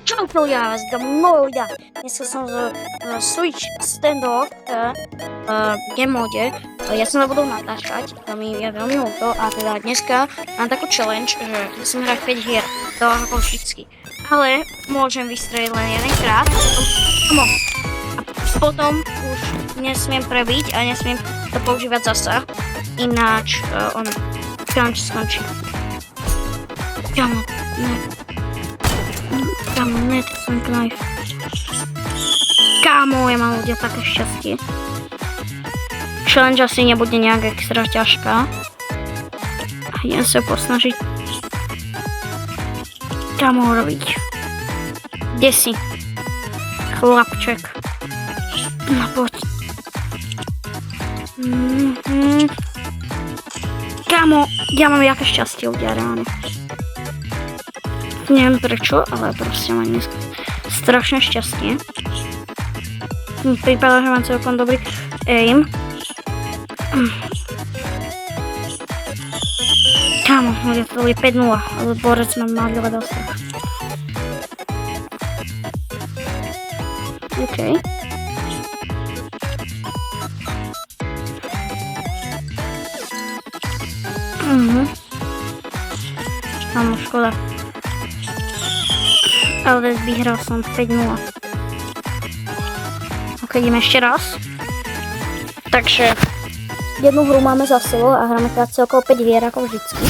Čauko, já vás domů, dneska jsem z Switch standoff game mode, ja som to budú natáčať, to mi je veľmi ľúto a teda dneska mám takú challenge, že musím hrať 5 hier, to ako vždycky, ale môžem vystreliť len jedenkrát a potom už nesmiem prebiť a nesmiem to používať zasa, ináč crunch skončí. Kámo, ne, to som knife. Kámo, ja mám ľudia také šťastie. Challenge asi nebude nejak extra ťažká. Idem sa posnažiť. Kámo, robiť. Kde si? Chlapček. No poď. Kámo, ja mám jaké šťastie ľudia, reálne. Neviem prečo, ale proste mám dneska strašné šťastie. Prípada, že mám celkom dobrý aim. Kámo, ja to bude 5-0, ale borec ma mal dať strach. OK. Kámo, škoda. Ale vyhral som 5-0. Ok, ideme ešte raz. Takže jednu hru máme za sebou a hráme teda celkovo 5 hier ako vždycky.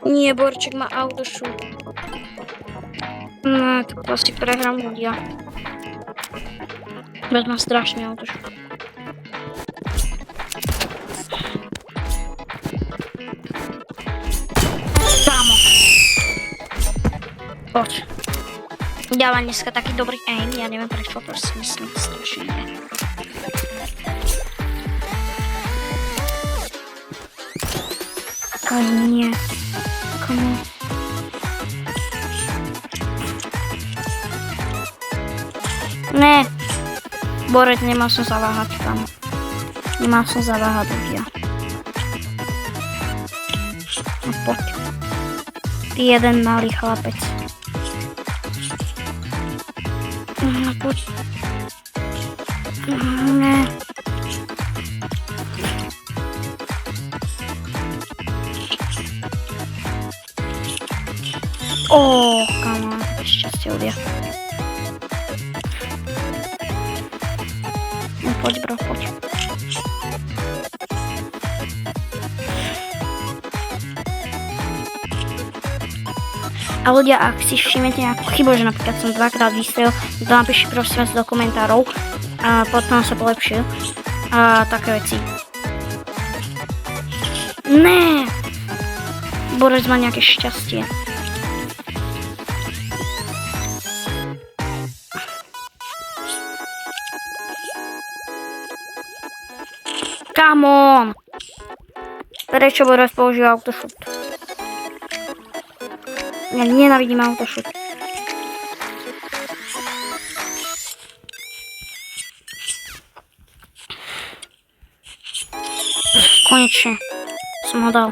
Nie, Borček má autošút. No, to asi prehrám ľudia. Bez má strašný autošút. Poď. Ja mám dneska taký dobrý aim, ja neviem prečo, proste myslím strašne. Aj nie. Komu? Ne. Borec, nemal som zaváhať tam. Nemal som zaváhať ľudia. No poď. Ty jeden malý chlapec. No poď. Ne. Kámo, šťastie ľudia. No poď, bro, poď. A ľudia, ak si všimnete nejakú chybu, že napríklad som dvakrát vystrelil, to napíšte prosím vás do komentárov a potom sa polepšil a také veci. Ne! Borec má nejaké šťastie. Come on! Prečo Borec používa autošut? Ja nenávidím autošut. Konečne som ho dal.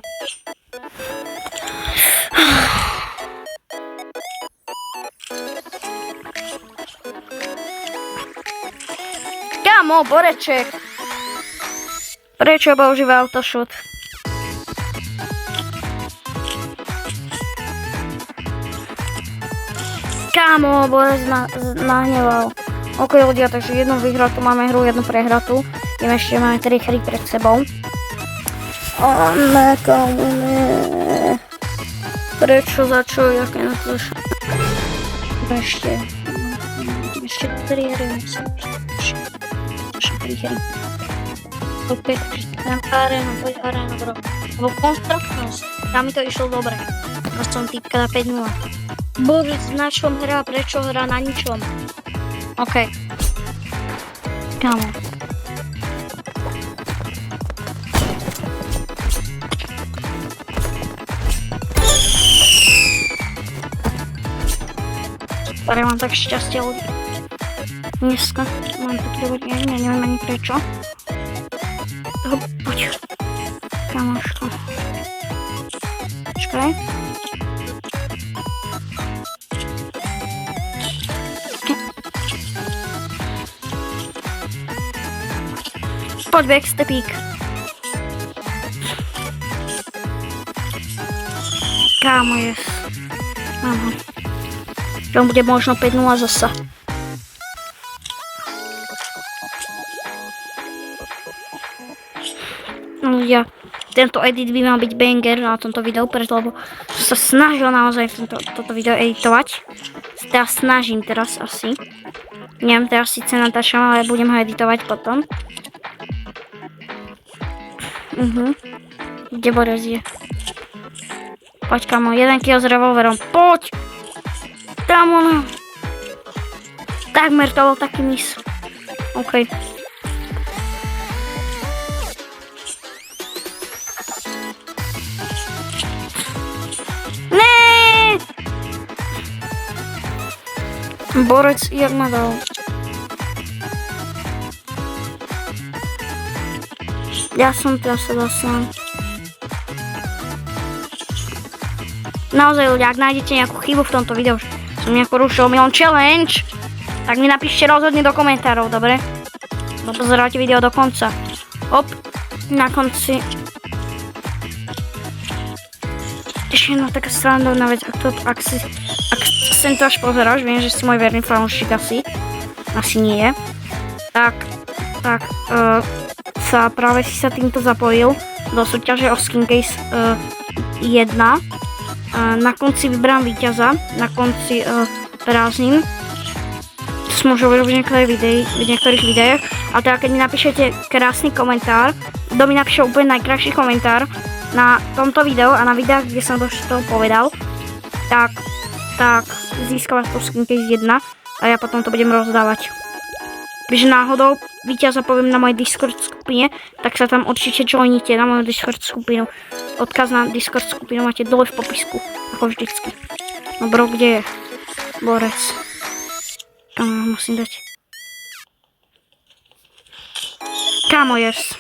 Kámo, Boreček! Prečo používa autošut? Kámo, Borec ma nahneval. Ok ľudia, takže jednu vyhratú máme hru, jednu prehratú. Ešte máme 3 hry pred sebou. Ne, kámo, ne. Prečo, za čo, jaké na to zašlo? Ešte 3 hry musím. Ešte 3 hry. Opäť, poď arénu, bro. Lebo konstruktnosť, tam mi to išlo dobre. Som typka na 5-0. Borec na čom hrá, prečo hrá na ničom? OK. Kámo. Ale mám tak šťastie ľudí. Dneska mám taký dobrý deň, ja neviem ani prečo. Poď. kamoško. Počkaj. Poď backstepík. Kámo, yes. Aha. To bude možno 5-0 zasa. Ja, tento edit by mal byť banger na tomto videu, preto lebo som sa snažil naozaj toto video editovať. Snažím teraz asi. Neviem, teraz síce natáčam, ale budem ho editovať potom. Kde Borec je? Poď kamo, 1 kill s revolverom. Poď! Tam ono. Takmer to bol taký mis. OK. Borec, jak ma dal. Ja som teraz sa dal sám. Naozaj ľudia, ak nájdete nejakú chybu v tomto videu, že som nejako rušil milión challenge, tak mi napíšte rozhodne do komentárov, dobre? Pozerajte video do konca. Hop, na konci. Ešte jedna taká srandovná vec, ak sem to až pozeráš, viem, že si môj verný fanúšik asi nie je. Tak, práve si sa týmto zapojil do súťaže o Skincase 1. Na konci vyberám víťaza, na konci prázdnin. To som môžu urobiť v niektorých videách. A teda keď mi napíšete krásny komentár, kto mi napíše úplne najkrajší komentár na tomto videu a na videách, kde som to povedal, tak získava to Skincase 1 a ja potom to budem rozdávať. Když náhodou víťaza poviem na mojej Discord skupine, tak sa tam určite joinite na moju Discord skupinu. Odkaz na Discord skupinu máte dole v popisku, ako vždycky. No bro, kde je Borec? Musím dať. Kámo, yes.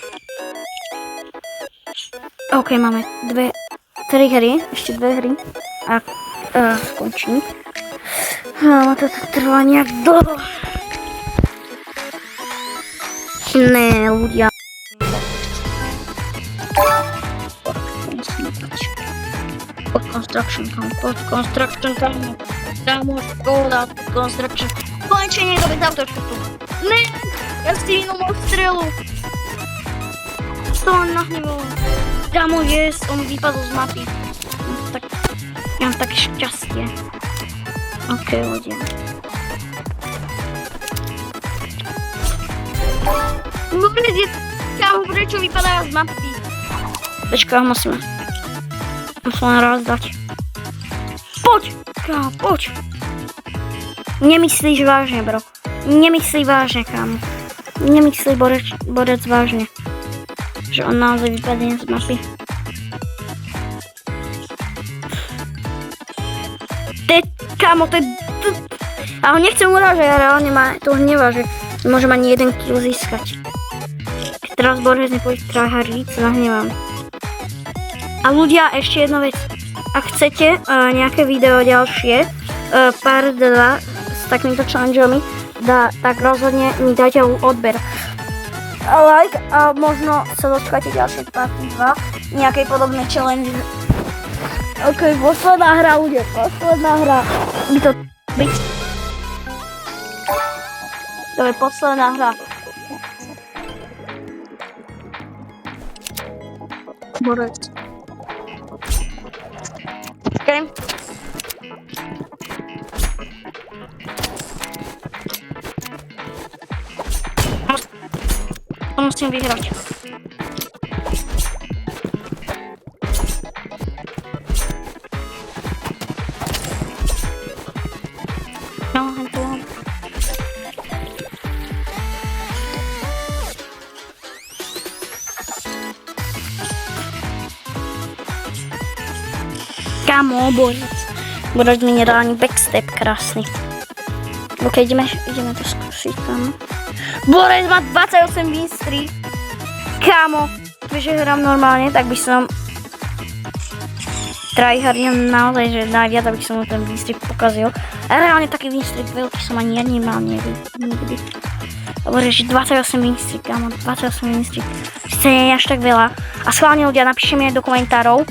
OK, máme 3 hry, ešte 2 hry a skončím. Ale toto trvá nejak dlho. Ne, ľudia. Pod construction, kámo. Kámo, škoda, pod construction. Konečne niekto by zautočil tu. Ne, ja si inom strelu. To on nahneval. Kámo, yes, on vypadol z mapy. Ja mám také šťastie. OK, ľudia. Borec je... Kámo, prečo vypadajú z mapy? Počkaj, musím len raz dať. Poď! Kámo, poď! Nemyslíš vážne, bro. Nemyslí vážne, kámo. Nemyslí Borec vážne. Že on naozaj vypadne z mapy. Kámo, to je... Ale nechcem urážať, ale reálne ma to hnevá, že nemôžem ani 1 kill získať. Keď teraz Borec nepôjde tryhardiť, sa nahnevám. A ľudia, ešte jedna vec. Ak chcete nejaké video ďalšie, part 2 s takýmito challengeami, tak rozhodne mi dajte odber. Like a možno sa dočkáte ďalšie part 2 nejakej podobnej challenge. OK, posledná hra, ľudia, posledná hra. By to byť. To je posledná hra. Borec. OK. To musím vyhrať. Kámo, Borec mi nedal ani backstep krásny. OK, ideme to skúsiť, kámo. Borec má 28 win streak. Kámo, že hrám normálne, tak by som tryhardil naozaj, že najviac, aby som mu ten výstrik pokazil. A reálne taký výstrik veľký som ani ja nemal nikdy. Dobre, že 28 výstrik, kámo, 28 výstrik. Sice nie je až tak veľa. A schválne ľudia, napíšte mi aj do komentárov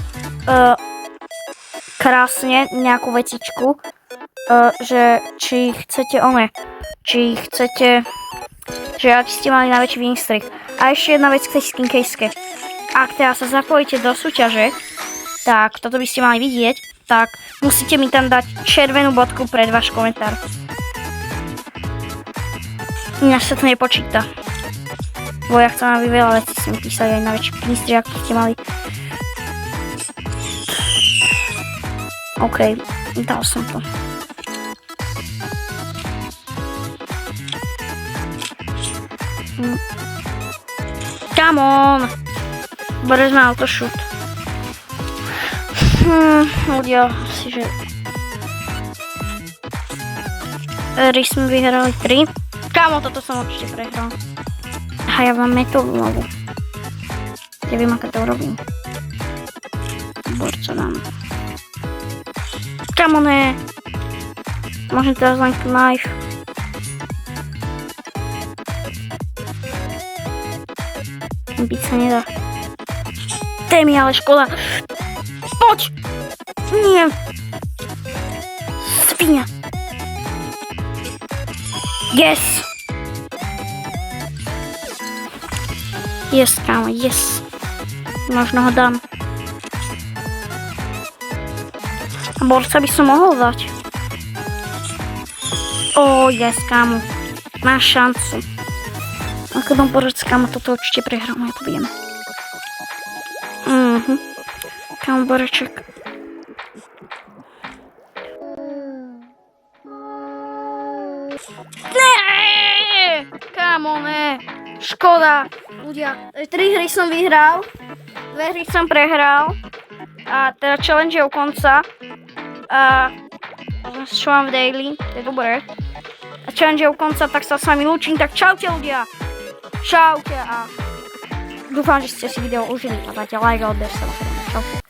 krásne nejakú vecičku, že či chcete že aký ste mali najväčší výstrik. A ešte jedna vec k tej skincase. Ak teraz sa zapojíte do súťaže, tak toto by ste mali vidieť, tak musíte mi tam dať červenú bodku pred váš komentár. Ináč sa to nepočíta. Bo ja chcem, aby veľa vecí si mi písali aj najväčší výstrik, aký ste mali. OK, dal som to. Come on! Bude sme autoshoot. Ľudia, si že... Hry sme vyhrali 3. Kámo, toto som určite prehral. A ja mám metódu novú. Neviem, ako to urobím. Borca dám. Kámo, ne. Môžem teraz len knife. Byť sa nedá. To je mi ale škoda. Poď! Nie. Svinia. Yes. Yes, kámo, yes. Možno ho dám. A borca by som mohol dať. Yes, kámo. Máš šancu. Ako dám borec, kámo, toto určite prehrám, ja to viem. Kámo, boreček. Ne! Kámo, ne. Škoda. Ľudia, 3 hry som vyhral, 2 hry som prehral. A teda challenge je u konca. A čo mám v daily, to je dobré. A challenge je u konca, tak sa s vami lúčim, tak čaute ľudia. Čaute a dúfam, že ste si video užili a dajte like a odber sa. Čaute.